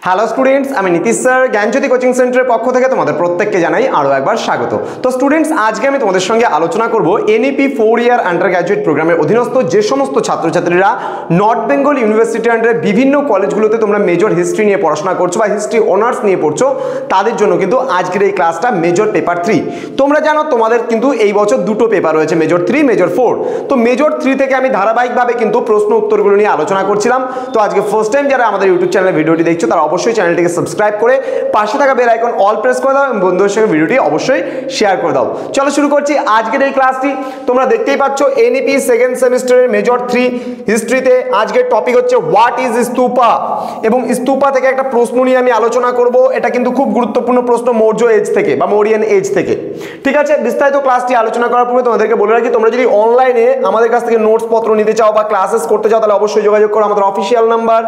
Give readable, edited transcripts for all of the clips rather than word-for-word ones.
Hello students, আমি Nitish sir জ্ঞানজ্যোতি coaching সেন্টারের পক্ষ থেকে তোমাদের প্রত্যেককে জানাই আরও একবার স্বাগত। তো স্টুডেন্টস, আজকে আমি তোমাদের সঙ্গে আলোচনা করব এনইপি 4 ইয়ার আন্ডার গ্র্যাজুয়েট প্রোগ্রামের অধীনস্থ যে সমস্ত ছাত্রছাত্রীরা নর্থ বেঙ্গল ইউনিভার্সিটির আন্ডারে বিভিন্ন কলেজগুলোতে তোমরা মেজর হিস্ট্রি নিয়ে পড়াশোনা করছো বা হিস্ট্রি অনার্স নিয়ে পড়ছো, তাদের জন্য কিন্তু আজকের এই ক্লাসটা মেজর পেপার 3। তোমরা জানো তোমাদের কিন্তু এই বছর দুটো পেপার রয়েছে, মেজর 3, মেজর 4। তো মেজর 3 থেকে আমি ধারাবাহিকভাবে কিন্তু প্রশ্ন উত্তরগুলো নিয়ে আলোচনা করছিলাম। তো আজকে ফার্স্ট টাইম যারা আমাদের ইউটিউব চ্যানেলে ভিডিওটি দেখছো তারা অবশ্যই চ্যানেলটিকে সাবস্ক্রাইব করে পাশে থাকা বেল আইকন অল প্রেস করে দাও এবং বন্ধুদের সঙ্গে ভিডিওটি অবশ্যই শেয়ার করে দাও। চলো শুরু করছি আজকের এই ক্লাসটি। তোমরা দেখতেই পাচ্ছ এনইপি সেকেন্ড সেমিস্টারের মেজর 3 হিস্ট্রিতে আজকের টপিক হচ্ছে হোয়াট ইজ স্তূপা, এবং স্তূপা থেকে একটা প্রশ্ন নিয়ে আমি আলোচনা করব। এটা কিন্তু খুব গুরুত্বপূর্ণ প্রশ্ন মৌর্য এজ থেকে বা মৌরিয়ান এজ থেকে। ঠিক আছে, বিস্তারিত ক্লাসটি আলোচনা করার পূর্বে তোমাদেরকে বলে রাখি, তোমরা যদি অনলাইনে আমাদের কাছ থেকে নোটস পত্র নিতে চাও বা ক্লাসেস করতে চাও তাহলে অবশ্যই যোগাযোগ করো। আমাদের অফিসিয়াল নাম্বার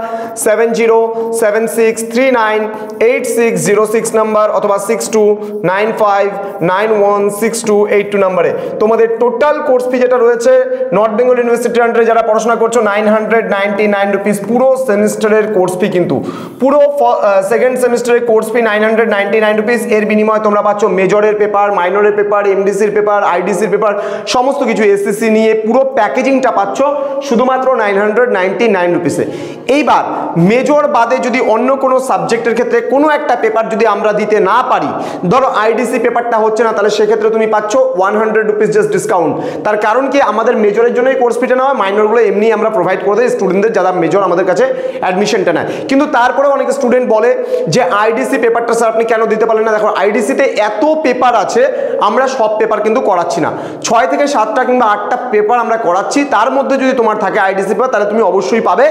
7076398606 নাম্বার অথবা 6295916282 নাম্বারে। তোমাদের টোটাল কোর্স ফি যেটা রয়েছে নর্থ বেঙ্গল ইউনিভার্সিটির আন্ডারে যারা পড়াশোনা করছো 999 রুপিস পুরো সেমিস্টারের কোর্স ফি, কিন্তু পুরো সেকেন্ড সেমিস্টারের কোর্স ফি 999 রুপিস। এর বিনিময়ে তোমরা পাচ্ছ মেজরের পেপার, মাইনরের পেপার, এমডিসির পেপার, আইডিসির পেপার, সমস্ত কিছু এসএসসি নিয়ে পুরো প্যাকেজিংটা পাচ্ছ শুধুমাত্র 999 রুপিসে। এইবার মেজর বাদে যদি অন্য কোনো সাবজেক্টের ক্ষেত্রে কোনো একটা পেপার যদি আমরা দিতে না পারি, ধরো আইডিসি পেপারটা হচ্ছে না, তাহলে সেক্ষেত্রে তুমি পাচ্ছ 100 রুপিস জাস্ট ডিসকাউন্ট। তার কারণ কি, আমাদের মেজরের জন্যই কোর্স ফিটা নেওয়া হয়, মাইনরগুলো এমনি আমরা প্রোভাইড করে দিই স্টুডেন্টদের যারা মেজর আমাদের কাছে অ্যাডমিশনটা নেয়। কিন্তু তারপরেও অনেক স্টুডেন্ট বলে যে আইডিসি পেপারটা স্যার আপনি কেন দিতে পারলেন না। দেখো, আইডিসিতে এত পেপার আছে, আমরা সব পেপার কিন্তু করাচ্ছি না, 6 থেকে 7টা কিংবা 8টা পেপার আমরা করাচ্ছি। তার মধ্যে যদি তোমার থাকে আইডিসি পেপার তাহলে তুমি অবশ্যই পাবে।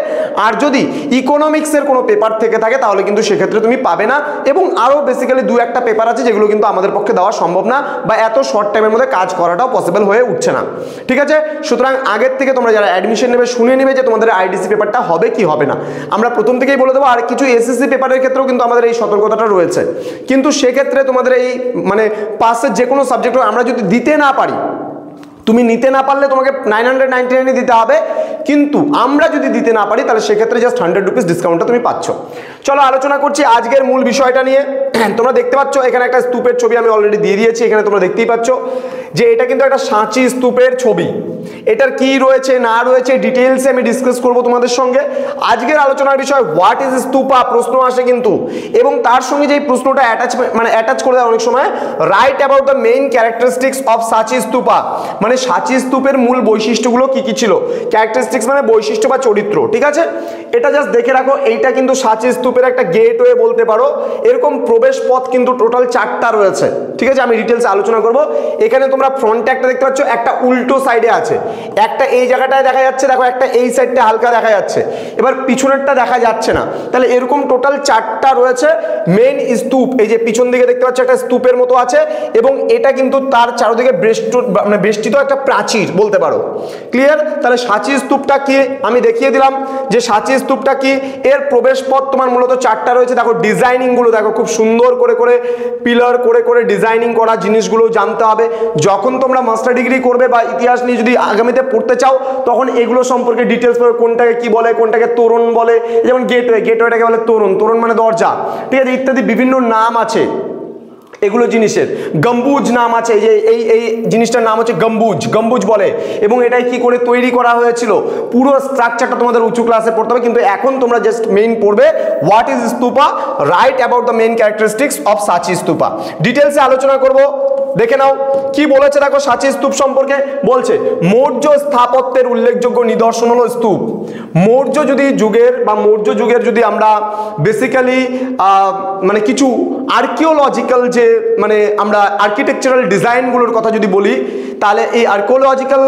আর যদি ইকোনমিক্সের কোনো পেপার থেকে থাকে তাহলে কিন্তু সেক্ষেত্রে তুমি পাবে না। এবং আরও বেসিক্যালি 2-1টা পেপার আছে যেগুলো কিন্তু আমাদের পক্ষে দেওয়া সম্ভব না বা এত শর্ট টাইমের মধ্যে কাজ করাটাও পসিবল হয়ে উঠছে না। ঠিক আছে, সুতরাং আগের থেকে তোমরা যারা অ্যাডমিশন নেবে শুনে নেবে যে তোমাদের আইডিসি পেপারটা হবে কি হবে না। আমরা প্রথম থেকেই বলে দেবো। আর কিছু এসএসসি পেপারের ক্ষেত্রেও কিন্তু আমাদের এই সতর্কতাটা রয়েছে। কিন্তু সেক্ষেত্রে তোমাদের এই মানে পাসের যে কোনো সাবজেক্ট আমরা যদি দিতে না পারি, তুমি নিতে না পারলে তোমাকে 999 দিতে হবে। কিন্তু আমরা যদি দিতে না পারি তাহলে সেক্ষেত্রে জাস্ট 100 রুপিস ডিসকাউন্টটা তুমি পাচ্ছ। চলো আলোচনা করছি আজকের মূল বিষয়টা নিয়ে। তোমরা দেখতে পাচ্ছ এখানে একটা স্তূপের ছবি আমি অলরেডি দিয়ে দিয়েছি। এখানে তোমরা দেখতেই পাচ্ছ যে এটা কিন্তু একটা সাঁচি স্তূপের ছবি। এটার কি রয়েছে না রয়েছে ডিটেলসে আমি ডিসকাস করব তোমাদের সঙ্গে। আজকের আলোচনার বিষয় হোয়াট ইজ স্তূপা প্রশ্ন আসে কিন্তু, এবং তার সঙ্গে যে প্রশ্নটা অ্যাটাচ করে দেয় অনেক সময়, right about the main characteristics of সাঁচি স্তূপা, মানে সাঁচি স্তূপের মূল বৈশিষ্ট্যগুলো কি কি ছিল। ক্যারেক্টারিস্টিক্স মানে বৈশিষ্ট্য বা চরিত্র। ঠিক আছে, এটা জাস্ট দেখে রাখো। এইটা কিন্তু সাঁচি স্তূপের একটা গেটওয়ে বলতে পারো। এরকম প্রবেশ পথ কিন্তু টোটাল 4টা রয়েছে। ঠিক আছে, আমি ডিটেলসে আলোচনা করব। এখানে তোমরা ফ্রন্টে একটা দেখতে পাচ্ছ, একটা উল্টো সাইডে আছে, একটা এই জায়গাটায় দেখা যাচ্ছে, দেখো একটা এই সাইডটা হালকা দেখা যাচ্ছে, এবার পিছনেরটা দেখা যাচ্ছে না। তাহলে এরকম টোটাল 4টা রয়েছে মেইন স্তূপ। এই যে পিছন দিকে দেখতে পাচ্ছ একটা স্তূপের মতো আছে, এবং এটা কিন্তু তার চারদিকে বেষ্টিত একটা প্রাচীর বলতে পারো। ক্লিয়ার? তাহলে সাঁচি স্তূপটা কি আমি দেখিয়ে দিলাম যে সাঁচি স্তূপটা কি। এর প্রবেশ পথ তোমার মূলত 4টা রয়েছে। দেখো ডিজাইনিং গুলো দেখো, খুব সুন্দর করে করে পিলার করে করে ডিজাইনিং করা জিনিসগুলো জানতে হবে। যখন তোমরা মাস্টার ডিগ্রি করবে বা ইতিহাস নিয়ে যদি আগামীতে পড়তে চাও তখন এগুলো সম্পর্কে ডিটেলস পড়বে, কোনটাকে কি বলে, কোনটাকে তোরণ বলে। যেমন গেটওয়েটাকে বলে তোরণ মানে দরজা। ঠিক আছে, ইত্যাদি বিভিন্ন নাম আছে এগুলো জিনিসের। গম্বুজ নাম আছে, যে এই জিনিসটার নাম হচ্ছে গম্বুজ বলে। এবং এটাই কি করে তৈরি করা হয়েছিল, পুরো স্ট্রাকচারটা তোমাদের উঁচু ক্লাসে পড়তে হবে। কিন্তু এখন তোমরা জাস্ট মেইন পড়বে what is stupa, right about the main characteristics of সাঁচি স্তূপা। ডিটেলসে আলোচনা করব, দেখে নাও কি বলেছে। দেখো সাঁচি স্তূপ সম্পর্কে বলছে, মৌর্য স্থাপত্যের উল্লেখযোগ্য নিদর্শন হলো স্তূপ। মৌর্য যুগের যদি আমরা বেসিক্যালি মানে কিছু আর্কিওলজিক্যাল যে মানে আমরা আর্কিটেকচারাল ডিজাইনগুলোর কথা যদি বলি, তাহলে এই আর্কিওলজিক্যাল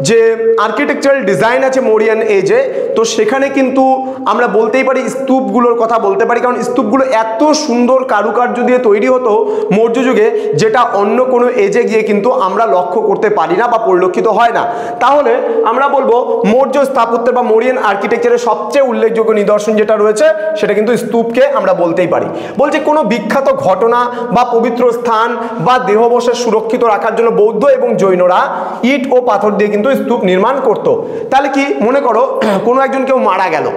যে আর্কিটেকচারাল ডিজাইন আছে মৌরিয়ান এজে, তো সেখানে কিন্তু আমরা বলতেই পারি স্তূপগুলোর কথা বলতে পারি। কারণ স্তূপগুলো এত সুন্দর কারুকার্য দিয়ে তৈরি হতো মৌর্য যুগে, যেটা অন্য কোনো এজে গিয়ে কিন্তু আমরা লক্ষ্য করতে পারি না বা পরিলক্ষিত হয় না। তাহলে আমরা বলবো মৌর্য স্থাপত্যের বা মৌরিয়ান আর্কিটেকচারের সবচেয়ে উল্লেখযোগ্য নিদর্শন যেটা রয়েছে সেটা কিন্তু স্তূপকে আমরা বলতেই পারি। বলছে কোনো বিখ্যাত ঘটনা বা পবিত্র স্থান বা দেহাবশেষ সুরক্ষিত রাখার জন্য বৌদ্ধ এবং জৈনরা ইট ও পাথর দিয়ে কিন্তু স্তূপ নির্মাণ করত। তাহলে কি মনে করো কোনো একজন কেউ মারা গেল,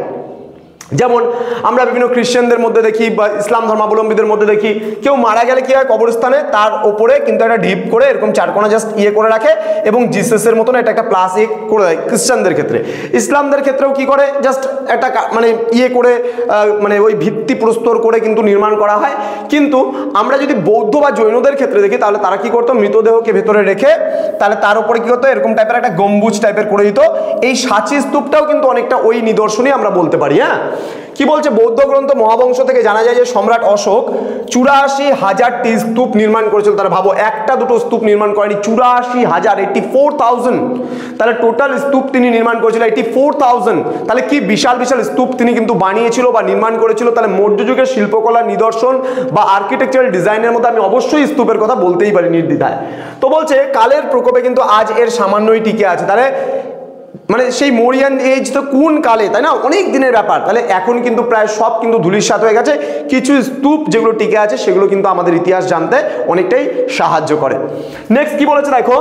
যেমন আমরা বিভিন্ন খ্রিস্টানদের মধ্যে দেখি বা ইসলাম ধর্মাবলম্বীদের মধ্যে দেখি, কেউ মারা গেলে কি হয়, কবরস্থানে তার ওপরে কিন্তু একটা ঢিপ করে এরকম চারকোনা জাস্ট করে রাখে এবং জিসাসের মতন এটা একটা প্লাস করে দেয় খ্রিস্টানদের ক্ষেত্রে। ইসলামদের ক্ষেত্রেও কি করে, জাস্ট একটা মানে করে মানে ওই ভিত্তি প্রস্তর করে কিন্তু নির্মাণ করা হয়। কিন্তু আমরা যদি বৌদ্ধ বা জৈনদের ক্ষেত্রে দেখি, তাহলে তারা কি করতো, মৃতদেহকে ভেতরে রেখে তাহলে তার উপরে কি করতো, এরকম টাইপের একটা গম্বুজ টাইপের করে দিত। এই সাঁচি স্তূপটাও কিন্তু অনেকটা ওই নিদর্শনই আমরা বলতে পারি। হ্যাঁ, কি বলছে, বৌদ্ধ গ্রন্থ মহাবংশ থেকে জানা যায় যে সম্রাট অশোক 84,000টি স্তূপ নির্মাণ করেছিল। তারা ভাবো, একটা দুটো স্তূপ নির্মাণ করেনি, 84,000, 84,000। তাহলে টোটাল স্তূপ তিনি নির্মাণ করেছিল 84,000। তাহলে কি বিশাল বিশাল স্তূপ তিনি কিন্তু বানিয়েছিল বা নির্মাণ করেছিল। তাহলে মৌর্য যুগের শিল্পকলার নিদর্শন বা আর্কিটেকচারাল ডিজাইনের মধ্যে আমি অবশ্যই স্তূপের কথা বলতেই পারি নির্দ্বিধায়। তো বলছে কালের প্রকোপে কিন্তু আজ এর সামান্যই টিকে আছে। তাহলে মানে সেই মৌরিয়ান এজ তো কোন কালে, তাই না, অনেক দিনের ব্যাপার। তাহলে এখন কিন্তু প্রায় সব কিন্তু ধূলিসাৎ হয়ে গেছে। কিছু স্তূপ যেগুলো টিকে আছে সেগুলো কিন্তু আমাদের ইতিহাস জানতে অনেকটাই সাহায্য করে। নেক্সট কি বলেছে দেখো,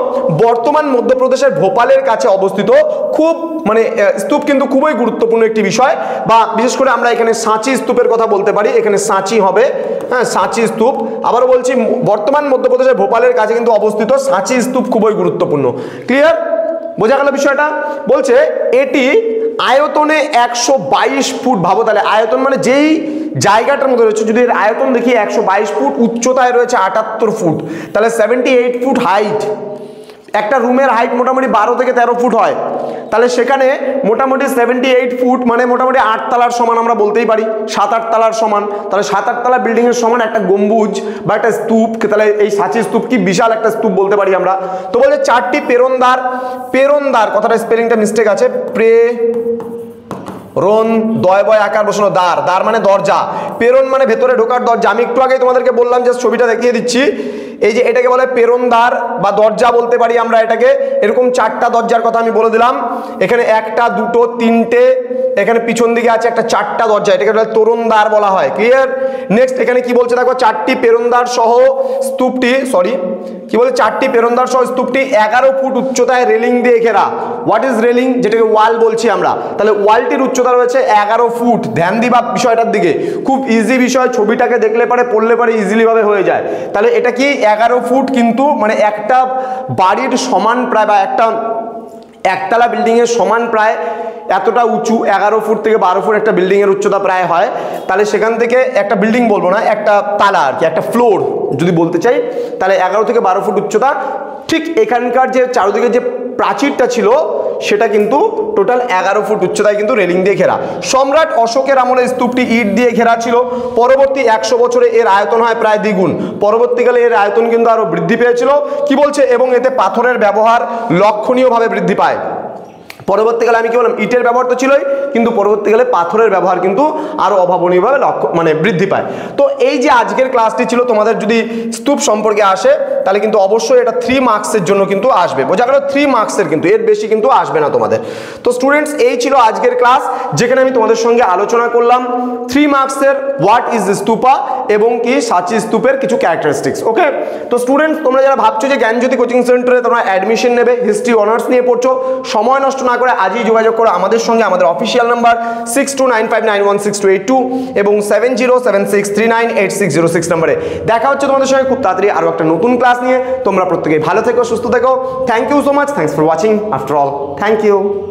বর্তমান মধ্যপ্রদেশের ভোপালের কাছে অবস্থিত খুব মানে স্তূপ কিন্তু খুবই গুরুত্বপূর্ণ একটি বিষয়, বা বিশেষ করে আমরা এখানে সাঁচি স্তূপের কথা বলতে পারি। এখানে সাঁচি হবে, হ্যাঁ, সাঁচি স্তূপ। আবারও বলছি, বর্তমান মধ্যপ্রদেশের ভোপালের কাছে কিন্তু অবস্থিত সাঁচি স্তূপ খুবই গুরুত্বপূর্ণ। ক্লিয়ার, বোঝা গেল বিষয়টা? বলছে এটি আয়তনে 122 ফুট। ভাবো তাহলে আয়তন মানে যেই জায়গাটার মধ্যে রয়েছে, যদি এর আয়তন দেখি 122 ফুট, উচ্চতায় রয়েছে 78 ফুট, তাহলে 78 ফুট হাইট। একটা রুমের হাইট মোটামুটি 12 থেকে 13 ফুট হয়। তাহলে সেখানে মোটামুটি 78 ফুট মানে মোটামুটি 8 তলার সমান আমরা বলতেই পারি, 7-8 তলার সমান। তাহলে 7-8 তলা বিল্ডিং এর সমান একটা গম্বুজ বা একটা স্তূপ। তাহলে এই সাঁচি স্তূপ কি বিশাল একটা স্তূপ বলতে পারি আমরা। তো বলছে 4টি পেরনদার, পেরনদার কথাটা স্পেলিংটা মিস্টেক আছে, রন দয় বয় আকার বসানো, দ্বার, দ্বার মানে দরজা, পেরন মানে ভেতরে ঢোকার দরজা। আমি একটু আগে তোমাদেরকে বললাম, যে ছবিটা দেখিয়ে দিচ্ছি, এই যে এটাকে বলে পেরনদার বা দরজা বলতে পারি আমরা এটাকে। এরকম 4টা দরজার কথা আমি বলে দিলাম। এখানে 1টা 2টো 3টে, এখানে পিছন দিকে আছে একটা 4টা দরজা, এটাকে বলে তোরণদ্বার বলা হয়। ক্লিয়ার? নেক্সট এখানে কি বলছে দেখো, 4টি পেরনদার সহ স্তূপটি, সরি কি বলে, 4টি পেরনদার সহ স্তূপটি 11 ফুট উচ্চতায় রেলিং দিয়ে ঘেরা। হোয়াট ইজ রেলিং, যেটাকে ওয়াল বলছি আমরা। তাহলে ওয়ালটির উচ্চতা রয়েছে 11 ফুট। ধ্যান দিবা বিষয়টার দিকে, খুব ইজি বিষয়, ছবিটাকে দেখলে পারে পড়লে পারে ইজিলি ভাবে হয়ে যায়। তাহলে এটা কি 11 ফুট, কিন্তু মানে একটা বাড়ির সমান প্রায়, বা একটা একতলা বিল্ডিং এর সমান প্রায় এতটা উঁচু। 11 ফুট থেকে 12 ফুট একটা বিল্ডিং এর উচ্চতা প্রায় হয়। তাহলে সেখান থেকে একটা বিল্ডিং বলবো না, একটা তালা আর কি, একটা ফ্লোর যদি বলতে চাই, তাহলে 11 থেকে 12 ফুট উচ্চতা। ঠিক এখানকার যে চারদিকে যে প্রাচীরটা ছিল সেটা কিন্তু টোটাল 11 ফুট উচ্চতায় কিন্তু রেলিং দিয়ে ঘেরা। সম্রাট অশোকের আমলে স্তূপটি ইট দিয়ে ঘেরা ছিল। পরবর্তী 100 বছরে এর আয়তন হয় প্রায় দ্বিগুণ। পরবর্তীকালে এর আয়তন কিন্তু আরো বৃদ্ধি পেয়েছিল। কি বলছে, এবং এতে পাথরের ব্যবহার লক্ষণীয়ভাবে বৃদ্ধি পায়। পরবর্তীকালে আমি কি বললাম, ইটের ব্যবহার তো ছিলই, কিন্তু পরবর্তীকালে পাথরের ব্যবহার কিন্তু আরো অভাবনীয়ভাবে মানে বৃদ্ধি পায়। তো এই যে আজকের ক্লাসটি ছিল, তোমাদের যদি স্তূপ সম্পর্কে আসে তাহলে কিন্তু অবশ্যই এটা 3 মার্কসের জন্য কিন্তু আসবে। বোঝা গেল, 3 মার্কসের, কিন্তু এর বেশি কিন্তু আসবে না তোমাদের। তো স্টুডেন্টস, এই ছিল আজকের ক্লাস, যেখানে আমি তোমাদের সঙ্গে আলোচনা করলাম 3 মার্কসের হোয়াট ইজ স্তূপা এবং কি সাঁচি স্তূপের কিছু ক্যারেক্টারিস্টিক্স। ওকে, তো স্টুডেন্টস, তোমরা যারা ভাবছো যে জ্ঞানজ্যোতি কোচিং সেন্টারে তোমরা অ্যাডমিশন নেবে, হিস্ট্রি অনার্স নিয়ে পড়ছো, সময় নষ্ট না করে আজই যোগাযোগ করো আমাদের সঙ্গে। আমাদের অফিসিয়াল নাম্বার 6295916282 এবং 7076398606 নম্বরে দেখা হচ্ছে তোমাদের সঙ্গে খুব তাড়াতাড়ি আরো একটা নতুন ক্লাস নিয়ে। তোমরা প্রত্যেকেই ভালো থেকো, সুস্থ থেকো। Thank you so much, thanks for watching after all, thank you.